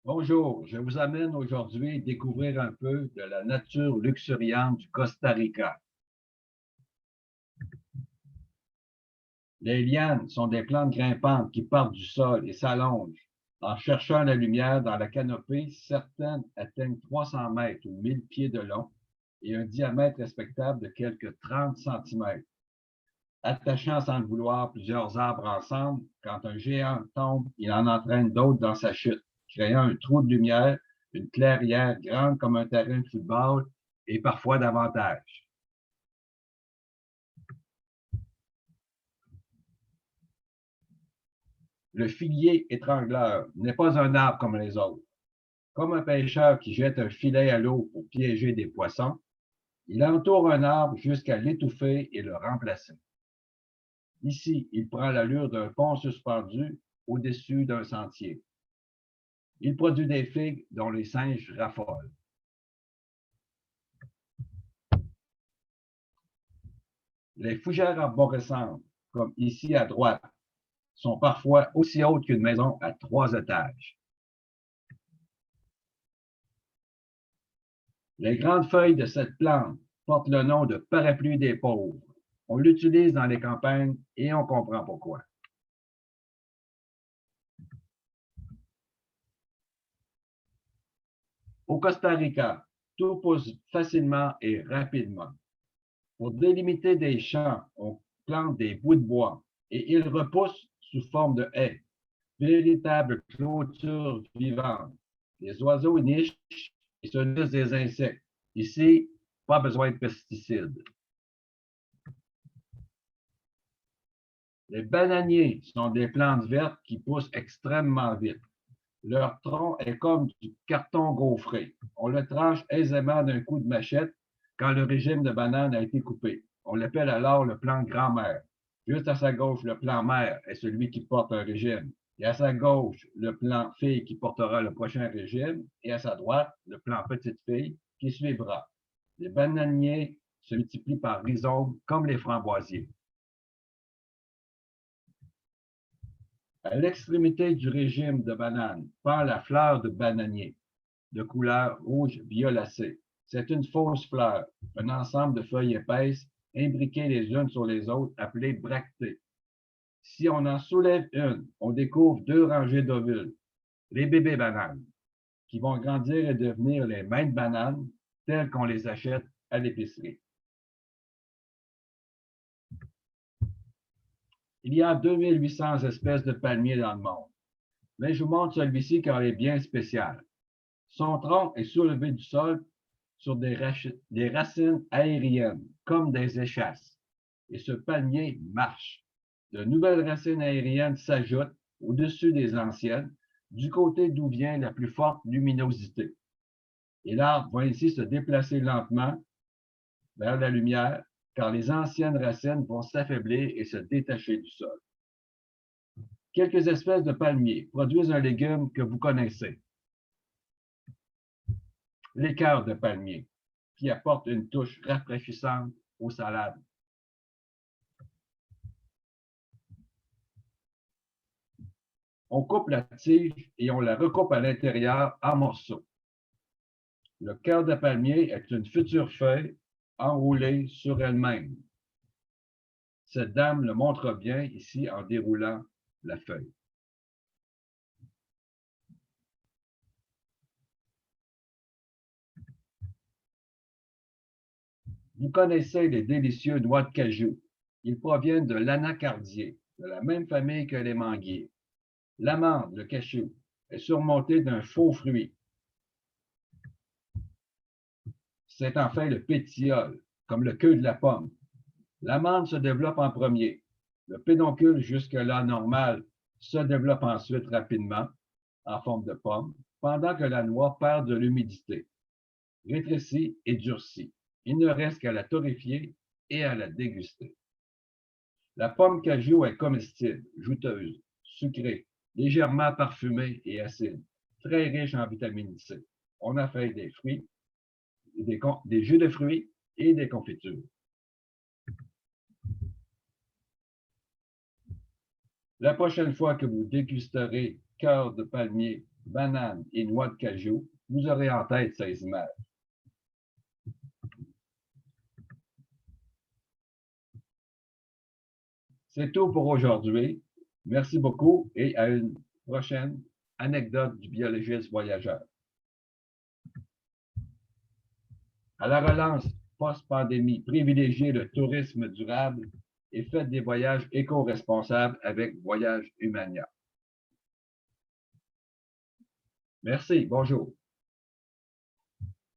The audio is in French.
Bonjour, je vous amène aujourd'hui découvrir un peu de la nature luxuriante du Costa Rica. Les lianes sont des plantes grimpantes qui partent du sol et s'allongent. En cherchant la lumière dans la canopée, certaines atteignent 300 mètres ou 1000 pieds de long et un diamètre respectable de quelques 30 centimètres. Attachant sans le vouloir plusieurs arbres ensemble, quand un géant tombe, il en entraîne d'autres dans sa chute, créant un trou de lumière, une clairière grande comme un terrain de football et parfois davantage. Le figuier étrangleur n'est pas un arbre comme les autres. Comme un pêcheur qui jette un filet à l'eau pour piéger des poissons, il entoure un arbre jusqu'à l'étouffer et le remplacer. Ici, il prend l'allure d'un pont suspendu au-dessus d'un sentier. Il produit des figues dont les singes raffolent. Les fougères arborescentes, comme ici à droite, sont parfois aussi hautes qu'une maison à 3 étages. Les grandes feuilles de cette plante portent le nom de parapluie des pauvres. On l'utilise dans les campagnes et on comprend pourquoi. Au Costa Rica, tout pousse facilement et rapidement. Pour délimiter des champs, on plante des bouts de bois et ils repoussent sous forme de haies, véritables clôtures vivantes. Les oiseaux y nichent et se nourrissent des insectes. Ici, pas besoin de pesticides. Les bananiers sont des plantes vertes qui poussent extrêmement vite. Leur tronc est comme du carton gaufré. On le tranche aisément d'un coup de machette quand le régime de banane a été coupé. On l'appelle alors le plan grand-mère. Juste à sa gauche, le plan mère est celui qui porte un régime. Et à sa gauche, le plan fille qui portera le prochain régime. Et à sa droite, le plan petite fille qui suivra. Les bananiers se multiplient par rhizomes comme les framboisiers. À l'extrémité du régime de banane pend la fleur de bananier, de couleur rouge violacée. C'est une fausse fleur, un ensemble de feuilles épaisses imbriquées les unes sur les autres, appelées bractées. Si on en soulève une, on découvre deux rangées d'ovules, les bébés bananes, qui vont grandir et devenir les maîtres bananes telles qu'on les achète à l'épicerie. Il y a 2800 espèces de palmiers dans le monde, mais je vous montre celui-ci car il est bien spécial. Son tronc est soulevé du sol sur des racines aériennes, comme des échasses. Et ce palmier marche. De nouvelles racines aériennes s'ajoutent au-dessus des anciennes, du côté d'où vient la plus forte luminosité. Et l'arbre va ainsi se déplacer lentement vers la lumière, car les anciennes racines vont s'affaiblir et se détacher du sol. Quelques espèces de palmiers produisent un légume que vous connaissez, l'équeur de palmier, qui apporte une touche rafraîchissante aux salades. On coupe la tige et on la recoupe à l'intérieur en morceaux. Le cœur de palmier est une future feuille enroulée sur elle-même. Cette dame le montre bien ici en déroulant la feuille. Vous connaissez les délicieux noix de cajou. Ils proviennent de l'anacardier, de la même famille que les manguiers. L'amande, le cachou, est surmontée d'un faux fruit. C'est enfin le pétiole, comme le queue de la pomme. L'amande se développe en premier. Le pédoncule, jusque-là normal, se développe ensuite rapidement, en forme de pomme, pendant que la noix perd de l'humidité, rétrécit et durcit. Il ne reste qu'à la torréfier et à la déguster. La pomme cajou est comestible, jouteuse, sucrée, légèrement parfumée et acide, très riche en vitamine C. On a fait des fruits, des jus de fruits et des confitures. La prochaine fois que vous dégusterez cœur de palmier bananes et noix de cajou, vous aurez en tête ces images. C'est tout pour aujourd'hui. Merci beaucoup et à une prochaine anecdote du biologiste voyageur. À la relance post-pandémie, privilégiez le tourisme durable et faites des voyages éco-responsables avec Voyage Humania. Merci, bonjour.